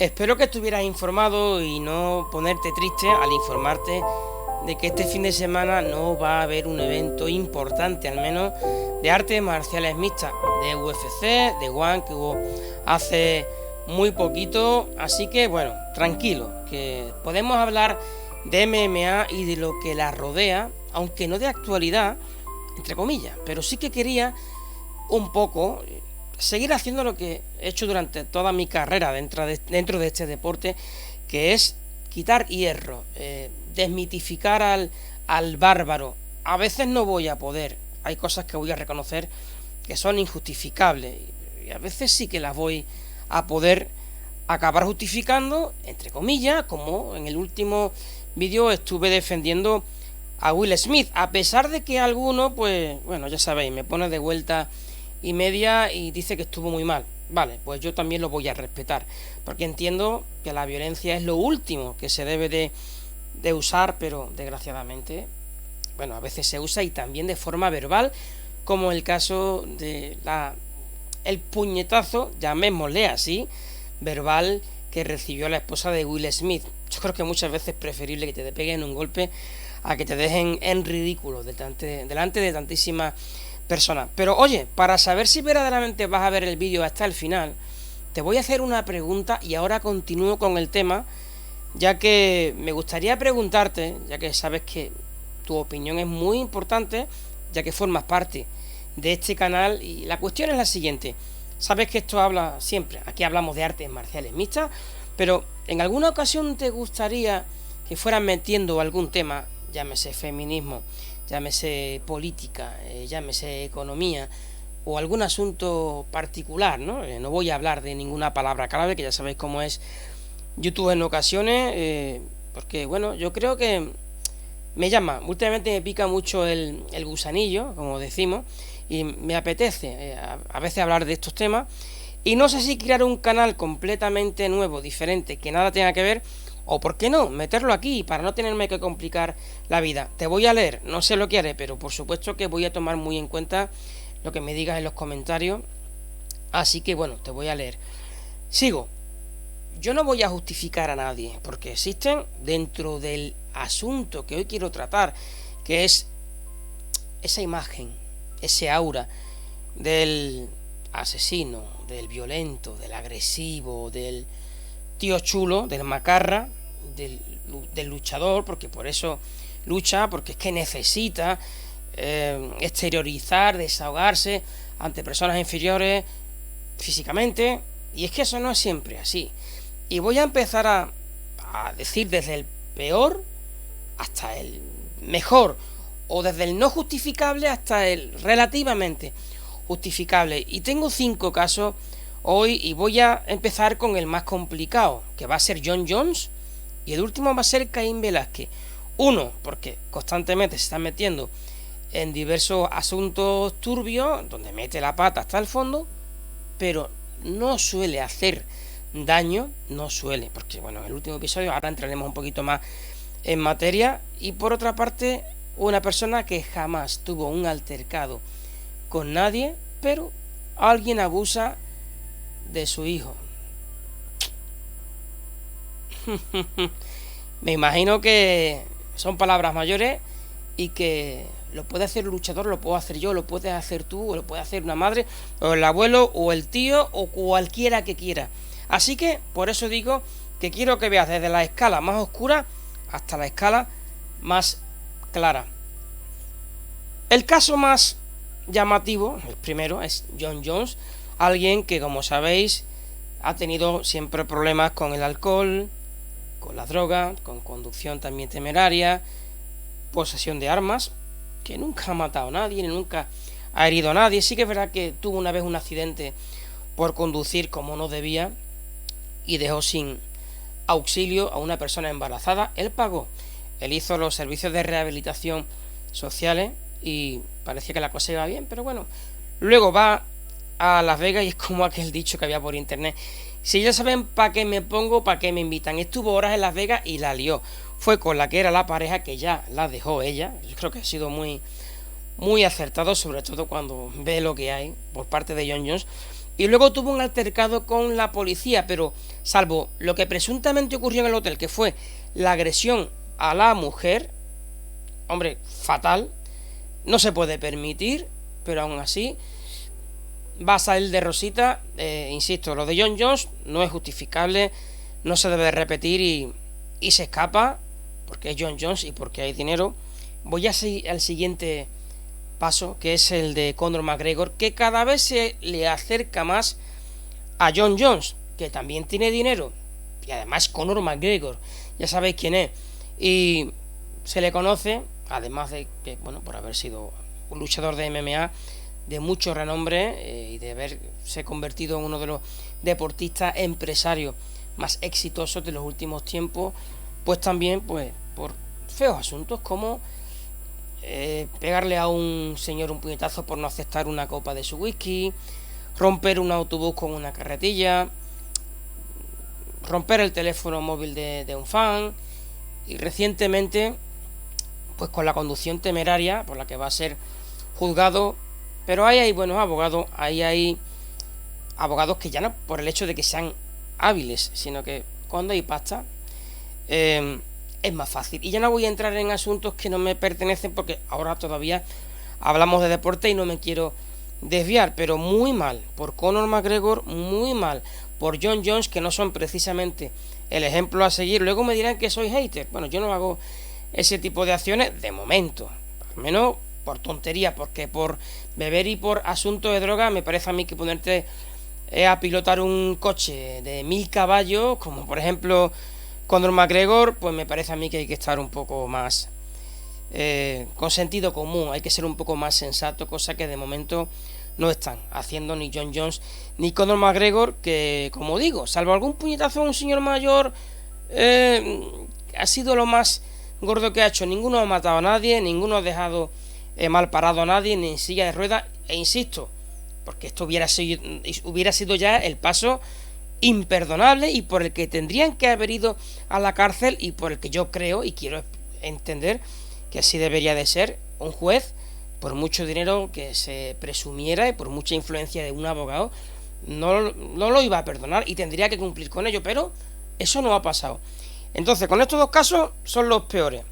Espero que estuvieras informado y no ponerte triste al informarte de que este fin de semana no va a haber un evento importante, al menos de artes marciales mixtas, de UFC, de One, que hubo hace muy poquito. Así que bueno, tranquilo, que podemos hablar de MMA y de lo que la rodea, aunque no de actualidad, entre comillas, pero sí que quería un poco seguir haciendo lo que he hecho durante toda mi carrera dentro de este deporte, que es quitar hierro, desmitificar al bárbaro. A veces no voy a poder, hay cosas que voy a reconocer que son injustificables y a veces sí que las voy a poder acabar justificando, entre comillas, como en el último vídeo estuve defendiendo a Will Smith, a pesar de que alguno, pues bueno, ya sabéis, me pone de vuelta y media y dice que estuvo muy mal. Vale, pues yo también lo voy a respetar, porque entiendo que la violencia es lo último que se debe de usar, pero desgraciadamente, bueno, a veces se usa y también de forma verbal, como el caso de el puñetazo, llamémosle así, verbal que recibió la esposa de Will Smith. Yo creo que muchas veces es preferible que te peguen un golpe a que te dejen en ridículo delante de tantísimas personas. Pero oye, para saber si verdaderamente vas a ver el vídeo hasta el final, te voy a hacer una pregunta y ahora continúo con el tema, ya que me gustaría preguntarte, ya que sabes que tu opinión es muy importante, ya que formas parte de este canal, y la cuestión es la siguiente. Sabes que esto habla siempre, aquí hablamos de artes marciales mixtas, pero en alguna ocasión te gustaría que fueran metiendo algún tema, llámese feminismo, llámese política, llámese economía o algún asunto particular, ¿no? No voy a hablar de ninguna palabra clave, que ya sabéis cómo es YouTube en ocasiones, porque bueno, yo creo que me llama, últimamente me pica mucho el gusanillo, como decimos, y me apetece a veces hablar de estos temas, y no sé si crear un canal completamente nuevo, diferente, que nada tenga que ver, o por qué no, meterlo aquí para no tenerme que complicar la vida. Te voy a leer, no sé lo que haré, pero por supuesto que voy a tomar muy en cuenta lo que me digas en los comentarios. Así que bueno, te voy a leer. Sigo. Yo no voy a justificar a nadie, porque existen dentro del asunto que hoy quiero tratar, que es esa imagen, ese aura del asesino, del violento, del agresivo, del tío chulo, del macarra, del luchador, porque por eso lucha, porque es que necesita exteriorizar, desahogarse ante personas inferiores físicamente, y es que eso no es siempre así. Y voy a empezar a decir desde el peor hasta el mejor, o desde el no justificable hasta el relativamente justificable. Y tengo 5 casos hoy y voy a empezar con el más complicado, que va a ser Jon Jones, y el último va a ser Caín Velázquez. Uno, porque constantemente se está metiendo en diversos asuntos turbios, donde mete la pata hasta el fondo, pero no suele hacer daño, no suele, porque bueno, en el último episodio ahora entraremos un poquito más en materia. Y por otra parte, una persona que jamás tuvo un altercado con nadie, pero alguien abusa de su hijo. Me imagino que son palabras mayores y que lo puede hacer el luchador, lo puedo hacer yo, lo puedes hacer tú, o lo puede hacer una madre, o el abuelo, o el tío, o cualquiera que quiera. Así que por eso digo que quiero que veas desde la escala más oscura hasta la escala más clara. El caso más llamativo, el primero, es Jon Jones, alguien que, como sabéis, ha tenido siempre problemas con el alcohol, con la droga, con conducción también temeraria, posesión de armas, que nunca ha matado a nadie, ni nunca ha herido a nadie. Sí que es verdad que tuvo una vez un accidente por conducir como no debía y dejó sin auxilio a una persona embarazada. Él pagó, él hizo los servicios de rehabilitación sociales y parecía que la cosa iba bien, pero bueno, luego va a Las Vegas y es como aquel dicho que había por internet: si ya saben para qué me pongo, para qué me invitan. Estuvo horas en Las Vegas y la lió. Fue con la que era la pareja, que ya la dejó ella. Yo creo que ha sido muy acertado, sobre todo cuando ve lo que hay por parte de Jon Jones. y luego tuvo un altercado con la policía, pero salvo lo que presuntamente ocurrió en el hotel, que fue la agresión a la mujer, hombre, fatal, no se puede permitir, pero aún así va a salir de rosita. Insisto, lo de Jon Jones no es justificable, no se debe de repetir y se escapa porque es Jon Jones y porque hay dinero. Voy a seguir al siguiente paso, que es el de Conor McGregor, que cada vez se le acerca más a Jon Jones, que también tiene dinero, y además Conor McGregor, ya sabéis quién es, y se le conoce, además de que, bueno, por haber sido un luchador de MMA de mucho renombre y de haberse convertido en uno de los deportistas empresarios más exitosos de los últimos tiempos, pues también pues por feos asuntos como pegarle a un señor un puñetazo por no aceptar una copa de su whisky, romper un autobús con una carretilla, romper el teléfono móvil de un fan, y recientemente pues con la conducción temeraria por la que va a ser juzgado. Pero ahí hay buenos abogados, ahí hay abogados que ya no por el hecho de que sean hábiles, sino que cuando hay pasta es más fácil. Y ya no voy a entrar en asuntos que no me pertenecen porque ahora todavía hablamos de deporte y no me quiero desviar, pero muy mal por Conor McGregor, muy mal por Jon Jones, que no son precisamente el ejemplo a seguir. Luego me dirán que soy hater. Bueno, yo no hago ese tipo de acciones de momento, al menos por tontería, porque por beber y por asunto de droga me parece a mí que ponerte a pilotar un coche de 1000 caballos, como por ejemplo Conor McGregor, pues me parece a mí que hay que estar un poco más con sentido común, hay que ser un poco más sensato, cosa que de momento no están haciendo ni Jon Jones ni Conor McGregor, que como digo, salvo algún puñetazo a un señor mayor, ha sido lo más gordo que ha hecho. Ninguno ha matado a nadie, ninguno ha dejado mal parado a nadie, ni en silla de ruedas, e insisto, porque esto hubiera sido ya el paso imperdonable y por el que tendrían que haber ido a la cárcel y por el que yo creo y quiero entender que así debería de ser un juez, por mucho dinero que se presumiera y por mucha influencia de un abogado, no lo iba a perdonar y tendría que cumplir con ello, pero eso no ha pasado. Entonces, con estos dos casos son los peores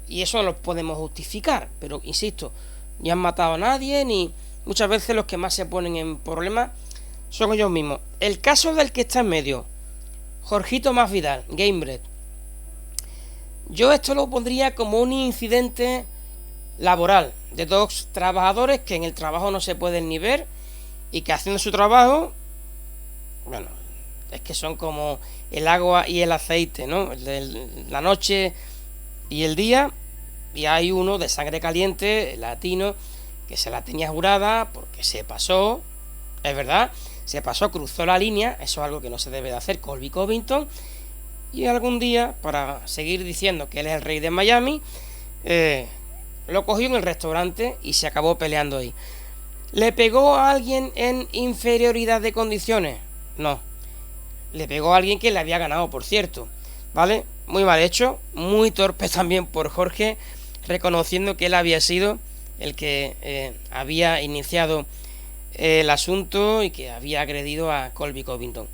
y eso los podemos justificar, pero insisto, ni han matado a nadie, ni muchas veces los que más se ponen en problemas son ellos mismos. El caso del que está en medio, Jorgito Masvidal, Gamebred, yo esto lo pondría como un incidente laboral de dos trabajadores que en el trabajo no se pueden ni ver y que haciendo su trabajo, bueno, es que son como el agua y el aceite, ¿no? La noche y el día, y hay uno de sangre caliente, latino, que se la tenía jurada porque se pasó, es verdad, se pasó, cruzó la línea, eso es algo que no se debe de hacer, Colby Covington, y algún día, para seguir diciendo que él es el rey de Miami, lo cogió en el restaurante y se acabó peleando ahí. ¿Le pegó a alguien en inferioridad de condiciones? No. Le pegó a alguien que le había ganado, por cierto, ¿vale? Muy mal hecho, muy torpe también por Jorge, reconociendo que él había sido el que había iniciado el asunto y que había agredido a Colby Covington.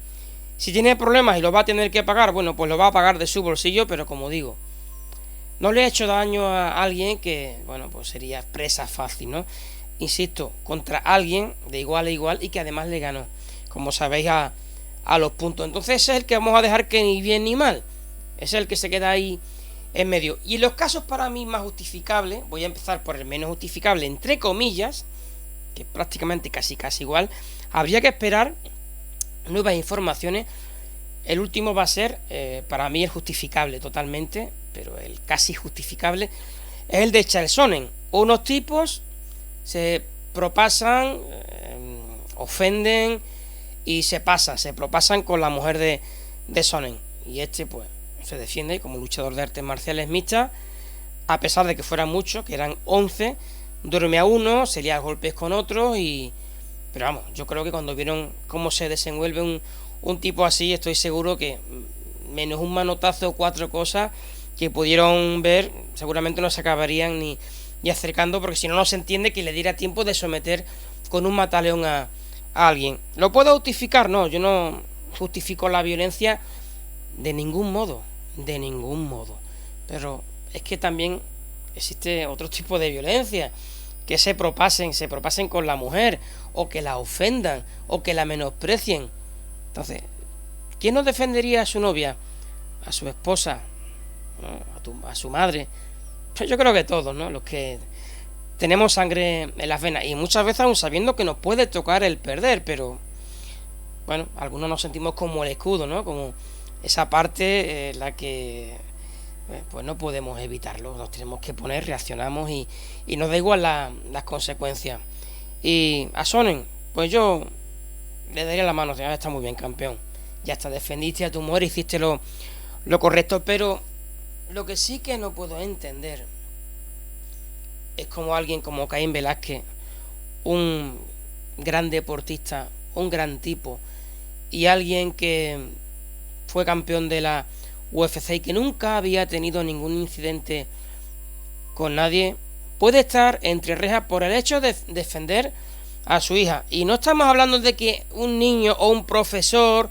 Si tiene problemas y lo va a tener que pagar, bueno, pues lo va a pagar de su bolsillo, pero como digo, no le ha hecho daño a alguien que, bueno, pues sería presa fácil, ¿no? Insisto, contra alguien de igual a igual y que además le ganó, como sabéis, a los puntos. Entonces ese es el que vamos a dejar que ni bien ni mal, ese es el que se queda ahí en medio. Y en los casos para mí más justificables, voy a empezar por el menos justificable, entre comillas, que prácticamente casi igual, habría que esperar nuevas informaciones. El último va a ser, para mí, el justificable totalmente, pero el casi justificable es el de Chael Sonnen. Unos tipos se propasan, ofenden y se propasan con la mujer de Sonnen. Y este pues se defiende como luchador de artes marciales mixtas, a pesar de que fueran muchos, que eran 11, duerme a uno, se lía a golpes con otros pero vamos, yo creo que cuando vieron cómo se desenvuelve un tipo así, estoy seguro que menos un manotazo o 4 cosas que pudieron ver, seguramente no se acabarían ni acercando, porque si no, no se entiende que le diera tiempo de someter con un mataleón a a alguien. ¿Lo puedo justificar? No, yo no justifico la violencia de ningún modo, de ningún modo. Pero es que también existe otro tipo de violencia, que se propasen con la mujer, o que la ofendan, o que la menosprecien. Entonces, ¿quién no defendería a su novia, a su esposa, ¿no? a su madre? Pues yo creo que todos, ¿no? Los que tenemos sangre en las venas, y muchas veces aún sabiendo que nos puede tocar el perder, pero bueno, algunos nos sentimos como el escudo, ¿no? Como esa parte la que pues no podemos evitarlo, nos tenemos que poner, reaccionamos y nos da igual las consecuencias. Y a Sonnen, pues yo le daría la mano, ya está muy bien, campeón, ya está, defendiste a tu mujer, hiciste lo correcto, pero lo que sí que no puedo entender es como alguien como Caín Velázquez, un gran deportista, un gran tipo, y alguien que fue campeón de la UFC y que nunca había tenido ningún incidente con nadie, puede estar entre rejas por el hecho de defender a su hija. Y no estamos hablando de que un niño o un profesor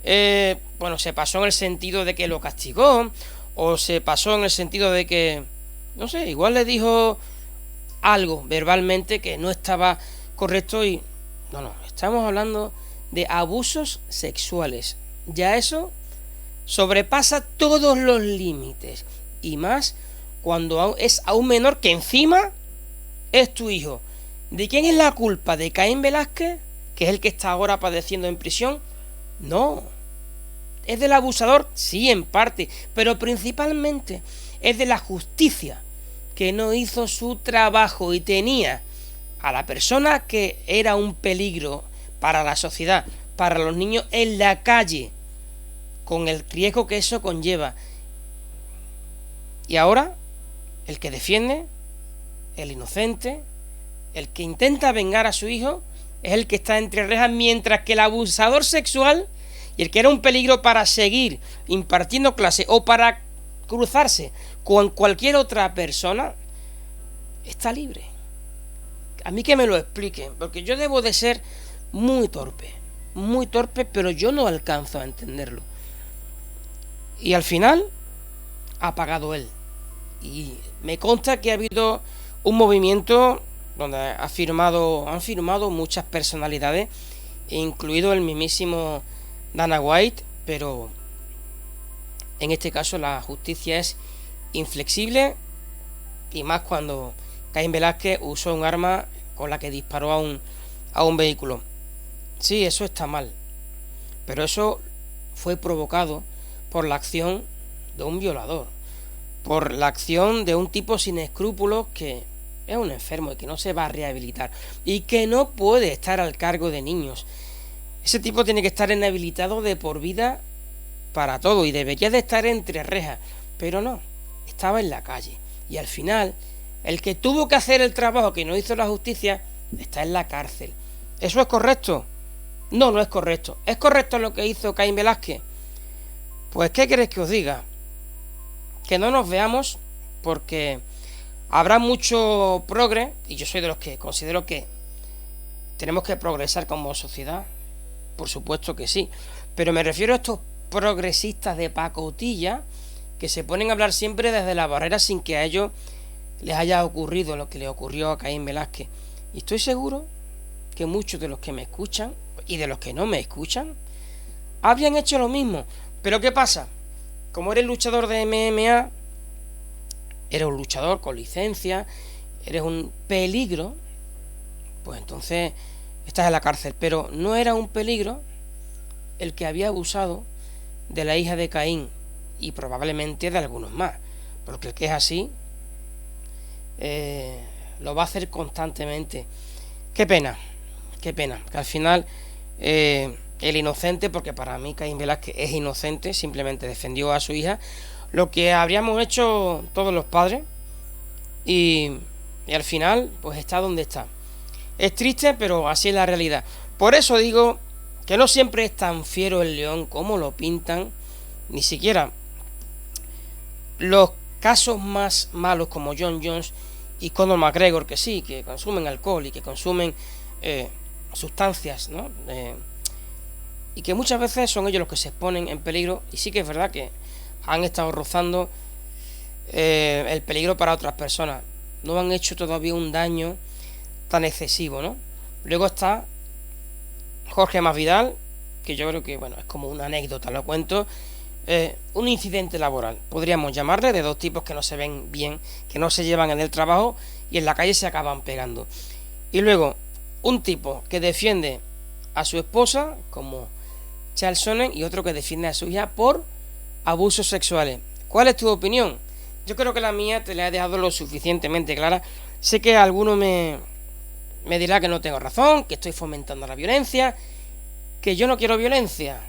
se pasó en el sentido de que lo castigó, o se pasó en el sentido de que, no sé, igual le dijo algo verbalmente que no estaba correcto y... No, estamos hablando de abusos sexuales. Ya eso sobrepasa todos los límites. Y más cuando es a un menor que encima es tu hijo. ¿De quién es la culpa? ¿De Caín Velázquez, que es el que está ahora padeciendo en prisión? No. ¿Es del abusador? Sí, en parte. Pero principalmente es de la justicia, que no hizo su trabajo y tenía a la persona que era un peligro para la sociedad, para los niños en la calle, con el riesgo que eso conlleva. Y ahora, el que defiende, el inocente, el que intenta vengar a su hijo, es el que está entre rejas, mientras que el abusador sexual y el que era un peligro para seguir impartiendo clase o para cruzarse con cualquier otra persona, está libre. A mí que me lo expliquen, porque yo debo de ser muy torpe, pero yo no alcanzo a entenderlo. Y al final ha pagado él. Y me consta que ha habido un movimiento donde han firmado muchas personalidades, incluido el mismísimo Dana White, pero en este caso la justicia es inflexible, y más cuando Caín Velázquez usó un arma con la que disparó a un vehículo. Sí, eso está mal, pero eso fue provocado por la acción de un violador, por la acción de un tipo sin escrúpulos que es un enfermo y que no se va a rehabilitar y que no puede estar al cargo de niños. Ese tipo tiene que estar inhabilitado de por vida para todo y debería de estar entre rejas, pero no, estaba en la calle. Y al final, el que tuvo que hacer el trabajo que no hizo la justicia está en la cárcel. ¿Eso es correcto? No, no es correcto. ¿Es correcto lo que hizo Caín Velázquez? Pues, ¿qué queréis que os diga? Que no nos veamos, porque habrá mucho progres, y yo soy de los que considero que tenemos que progresar como sociedad, por supuesto que sí, pero me refiero a estos progresistas de pacotilla que se ponen a hablar siempre desde la barrera sin que a ellos les haya ocurrido lo que le ocurrió a Caín Velázquez. Y estoy seguro que muchos de los que me escuchan y de los que no me escuchan habrían hecho lo mismo. Pero ¿qué pasa? Como eres luchador de MMA, eres un luchador con licencia, eres un peligro, pues entonces estás en la cárcel. Pero no era un peligro el que había abusado de la hija de Caín, y probablemente de algunos más, porque el que es así lo va a hacer constantemente. Qué pena que al final el inocente, porque para mí Caín Velázquez es inocente, simplemente defendió a su hija, lo que habríamos hecho todos los padres, y al final pues está donde está. Es triste, pero así es la realidad. Por eso digo que no siempre es tan fiero el león como lo pintan, ni siquiera los casos más malos como John Jones y Conor McGregor, que sí, que consumen alcohol y que consumen sustancias, ¿no? Y que muchas veces son ellos los que se exponen en peligro, y sí que es verdad que han estado rozando el peligro para otras personas. No han hecho todavía un daño tan excesivo, ¿no? Luego está Jorge Masvidal, que yo creo que, bueno, es como una anécdota, lo cuento. Un incidente laboral, podríamos llamarle, de dos tipos que no se ven bien, que no se llevan en el trabajo y en la calle se acaban pegando. Y luego, un tipo que defiende a su esposa, como Chael Sonnen, y otro que defiende a su hija por abusos sexuales. ¿Cuál es tu opinión? Yo creo que la mía te la he dejado lo suficientemente clara. Sé que alguno me dirá que no tengo razón, que estoy fomentando la violencia, que yo no quiero violencia,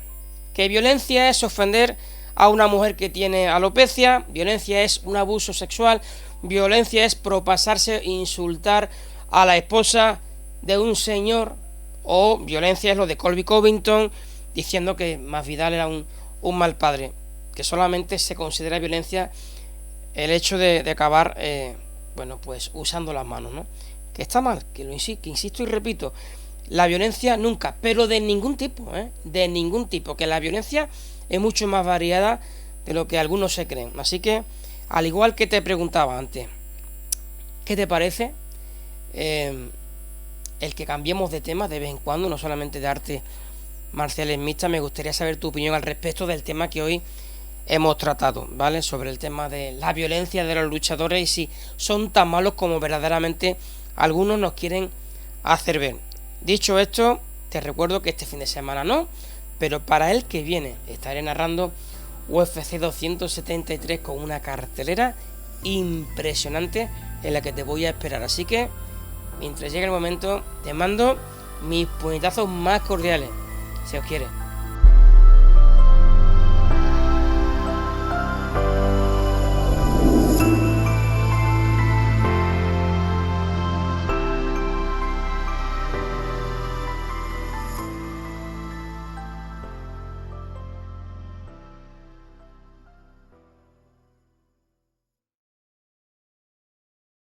que violencia es ofender a una mujer que tiene alopecia, violencia es un abuso sexual, violencia es propasarse, insultar a la esposa de un señor, o violencia es lo de Colby Covington diciendo que Masvidal era un mal padre, que solamente se considera violencia el hecho de acabar, bueno, pues usando las manos, ¿no? Que está mal, que insisto y repito, la violencia nunca, pero de ningún tipo, de ningún tipo, que la violencia es mucho más variada de lo que algunos se creen. Así que, al igual que te preguntaba antes, ¿qué te parece el que cambiemos de tema de vez en cuando, no solamente de artes marciales mixtas? Me gustaría saber tu opinión al respecto del tema que hoy hemos tratado, ¿vale? Sobre el tema de la violencia de los luchadores y si son tan malos como verdaderamente algunos nos quieren hacer ver. Dicho esto, te recuerdo que este fin de semana no, pero para el que viene estaré narrando UFC 273 con una cartelera impresionante en la que te voy a esperar. Así que, mientras llegue el momento, te mando mis puñetazos más cordiales, si os quiere.